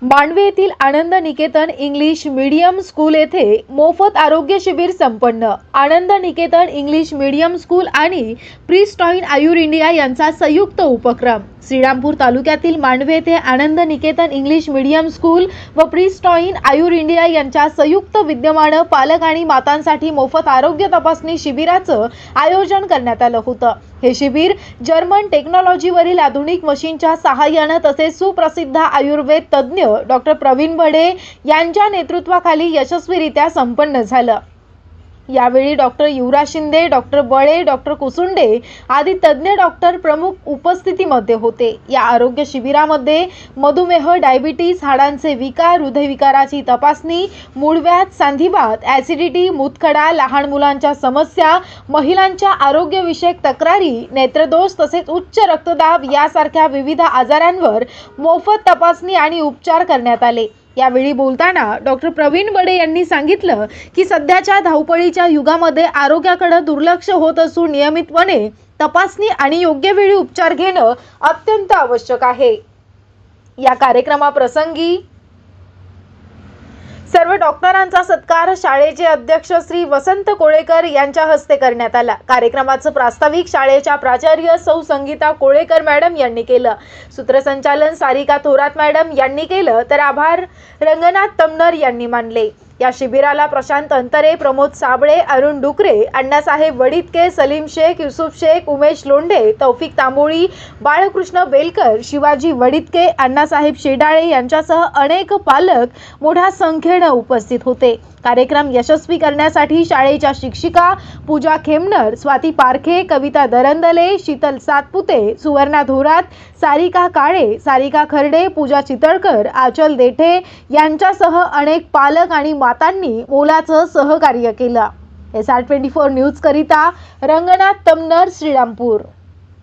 मांडवे येथील आनंद Niketan English medium school येथे मोफत आरोग्य शिबिर संपन्न। आनंद निकेतन इंग्लिश मीडियम स्कूल आणि प्रिस्टाईन आयुर इंडिया यांचा संयुक्त उपक्रम। श्रीरामपूर तालुक्यातील मांडवे येथे आनंद निकेतन इंग्लिश मीडियम स्कूल व प्रिस्टाईन आयुर इंडिया यांच्या संयुक्त विद्यमाने पालक आणि मातांसाठी मोफत आरोग्य तपासणी शिबिराचं आयोजन करण्यात आलं होतं। हे शिबिर जर्मन टेक्नॉलॉजीवरील आधुनिक मशीनच्या सहाय्याने तसेच सुप्रसिद्ध आयुर्वेद तज्ञ डॉक्टर प्रवीण बडे यांच्या नेतृत्वाखाली यशस्वीरित्या संपन्न झालं। यावेळी डॉक्टर युवराज शिंदे, डॉक्टर बळे, डॉक्टर कुसुंडे आदी तज्ञ डॉक्टर प्रमुख उपस्थितीमध्ये होते। या आरोग्य शिबिरामध्ये मधुमेह, डायबिटीज, हाडांचे विकार, हृदयविकाराची तपासणी, मूळव्याध, सांधिवात, ॲसिडिटी, मूतखडा, लहान मुलांच्या समस्या, महिलांच्या आरोग्यविषयक तक्रारी, नेत्रदोष तसेच उच्च रक्तदाब यासारख्या विविध आजारांवर मोफत तपासणी आणि उपचार करण्यात आले। यावेळी बोलताना डॉक्टर प्रवीण बडे यांनी सांगितलं की सध्याच्या धावपळीच्या युगामध्ये आरोग्याकडे दुर्लक्ष होत असून नियमितपणे तपासणी आणि योग्य वेळी उपचार घेणं अत्यंत आवश्यक आहे। या कार्यक्रमाप्रसंगी सर्व डॉक्टरांचा सत्कार शाळेचे अध्यक्ष श्री वसंत कोळेकर यांच्या हस्ते करण्यात आला। कार्यक्रमाचं प्रास्ताविक शाळेच्या प्राचार्य सौ संगीता कोळेकर मॅडम यांनी केलं। सूत्रसंचालन सारिका थोरात मॅडम यांनी केलं तर आभार रंगनाथ तमनर यांनी मानले। या शिबिराला प्रशांत अंतरे, प्रमोद साबळे, अरुण डुकरे, अण्णासाहेब वडितके, सलीम शेख, युसुफ शेख, उमेश लोंढे, तौफिक तांबोळी, बाळकृष्ण बेलकर, शिवाजी वडितके, अण्णासाहेब शेडाळे यांच्यासह अनेक पालक मोठ्या संख्येने उपस्थित होते। कार्यक्रम यशस्वी करण्यासाठी शाळेच्या शिक्षिका पूजा खेमनर, स्वाती पारखे, कविता दरंदले, शीतल सातपुते, सुवर्णा धोरात, सारिका काळे, सारिका खर्डे, पूजा चितळकर, आचल देठे यांच्यासह अनेक पालक आणि मातांनी मोलाचं सहकार्य केलं। SR24 न्यूज करिता रंगनाथ तमनर, श्रीरामपूर।